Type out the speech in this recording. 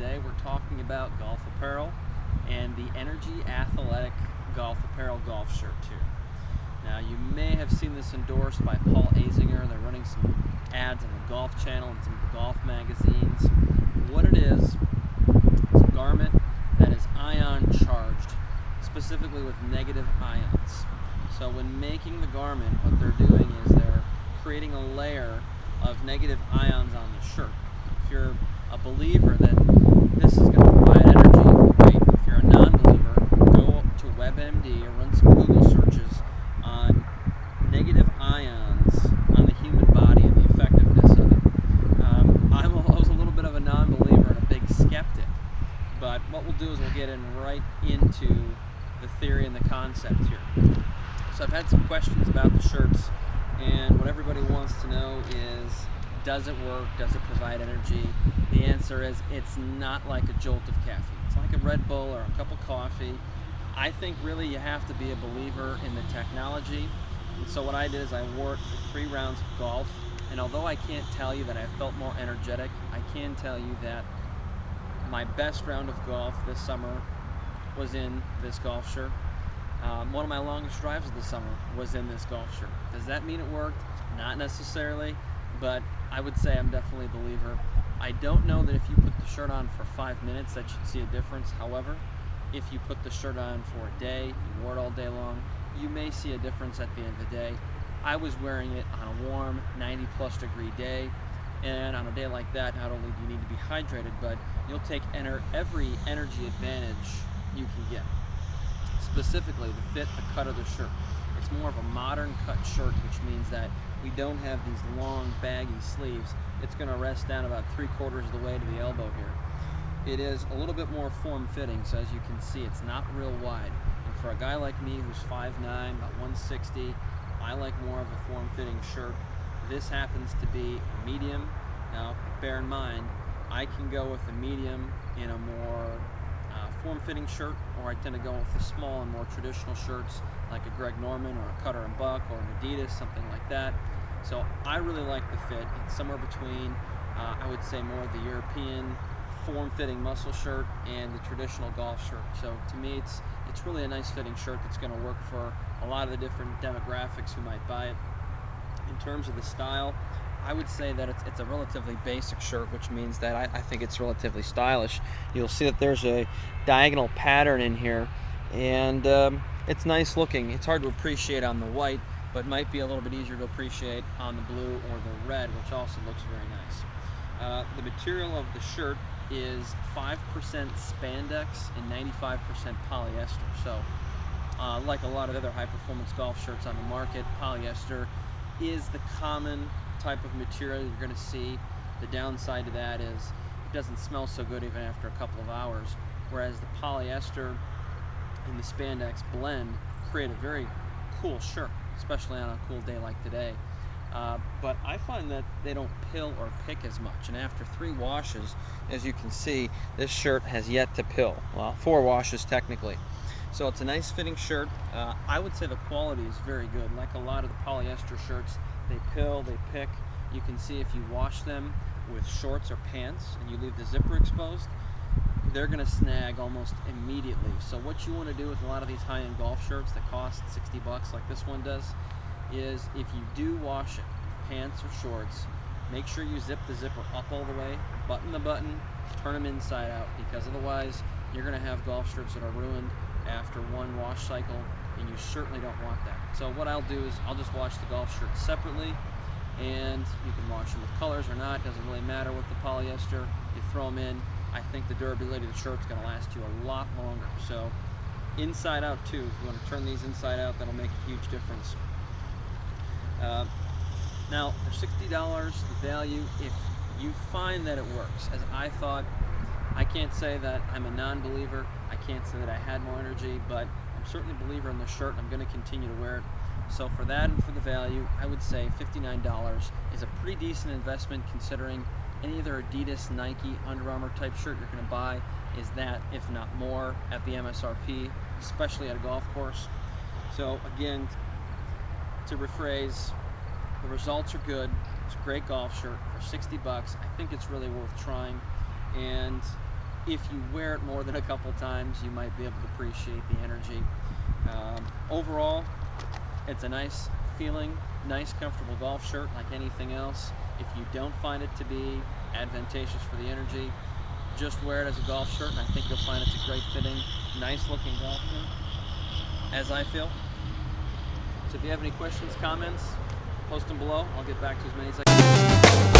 today we're talking about golf apparel and the Energy Athletic Golf Apparel golf shirt too. Now you may have seen this endorsed by Paul Azinger. They're running some ads on the Golf Channel and some golf magazines. What it is, it's a garment that is ion charged, specifically with negative ions. So when making the garment, what they're doing is they're creating a layer of negative ions on the shirt. If you're a believer that this is going to provide energy, great. If you're a non-believer, go to WebMD or run some Google searches on negative ions on the human body and the effectiveness of it. I was a little bit of a non-believer and a big skeptic, but what we'll do is we'll get in right into the theory and the concept here. So I've had some questions about the shirts, and what everybody wants to know is, does it work? Does it provide energy? The answer is, it's not like a jolt of caffeine. It's like a Red Bull or a cup of coffee. I think really you have to be a believer in the technology. And so what I did is I wore it for 3 rounds of golf, and although I can't tell you that I felt more energetic, I can tell you that my best round of golf this summer was in this golf shirt. One of my longest drives of the summer was in this golf shirt. Does that mean it worked? Not necessarily, but I would say I'm definitely a believer. I don't know that if you put the shirt on for 5 minutes that you'd see a difference. However, if you put the shirt on for a day, you wore it all day long, you may see a difference at the end of the day. I was wearing it on a warm 90 plus degree day, and on a day like that, not only do you need to be hydrated, but you'll take every energy advantage you can get. Specifically the fit, the cut of the shirt. It's more of a modern cut shirt, which means that we don't have these long baggy sleeves. It's going to rest down about 3/4 of the way to the elbow here. It is a little bit more form-fitting, so as you can see, it's not real wide. And for a guy like me who's 5'9", about 160, I like more of a form-fitting shirt. This happens to be a medium. Now, bear in mind, I can go with a medium in a more form-fitting shirt, or I tend to go with the small and more traditional shirts like a Greg Norman or a Cutter and Buck or an Adidas, something like that. So I really like the fit. It's somewhere between, I would say, more of the European form-fitting muscle shirt and the traditional golf shirt. So to me, it's really a nice fitting shirt that's going to work for a lot of the different demographics who might buy it. In terms of the style, I would say that it's a relatively basic shirt, which means that I think it's relatively stylish. You'll see that there's a diagonal pattern in here, and it's nice looking. It's hard to appreciate on the white, but might be a little bit easier to appreciate on the blue or the red, which also looks very nice. The material of the shirt is 5% spandex and 95% polyester. So like a lot of other high-performance golf shirts on the market, polyester is the common type of material you're going to see. The downside to that is it doesn't smell so good even after a couple of hours, whereas the polyester and the spandex blend create a very cool shirt, especially on a cool day like today. But I find that they don't pill or pick as much, and after 3 washes, as you can see, this shirt has yet to pill. Well, 4 washes technically. So it's a nice fitting shirt. I would say the quality is very good. Like a lot of the polyester shirts, they pill, they pick. You can see if you wash them with shorts or pants and you leave the zipper exposed, they're going to snag almost immediately. So what you want to do with a lot of these high-end golf shirts that cost $60 like this one does is, if you do wash it, pants or shorts, make sure you zip the zipper up all the way, button the button, turn them inside out, because otherwise you're going to have golf shirts that are ruined after 1 wash cycle, and you certainly don't want that. So what I'll do is I'll just wash the golf shirts separately, and you can wash them with colors or not. Doesn't really matter with the polyester. You throw them in. I think the durability of the shirt's going to last you a lot longer. So inside out too, if you want to turn these inside out, that'll make a huge difference. Now for $60, the value, if you find that it works, as I thought, I can't say that I'm a non-believer. I can't say that I had more energy, but I'm certainly a believer in the shirt, and I'm going to continue to wear it. So for that and for the value, I would say $59 is a pretty decent investment, considering any other Adidas, Nike, Under Armour type shirt you're going to buy is that, if not more, at the MSRP, especially at a golf course. So again, to rephrase, the results are good. It's a great golf shirt for $60. I think it's really worth trying. And if you wear it more than a couple times, you might be able to appreciate the energy. Overall, it's a nice feeling, nice comfortable golf shirt like anything else. If you don't find it to be advantageous for the energy, just wear it as a golf shirt, and I think you'll find it's a great fitting, nice looking golf shirt, as I feel. So if you have any questions, comments, post them below. I'll get back to as many as I can.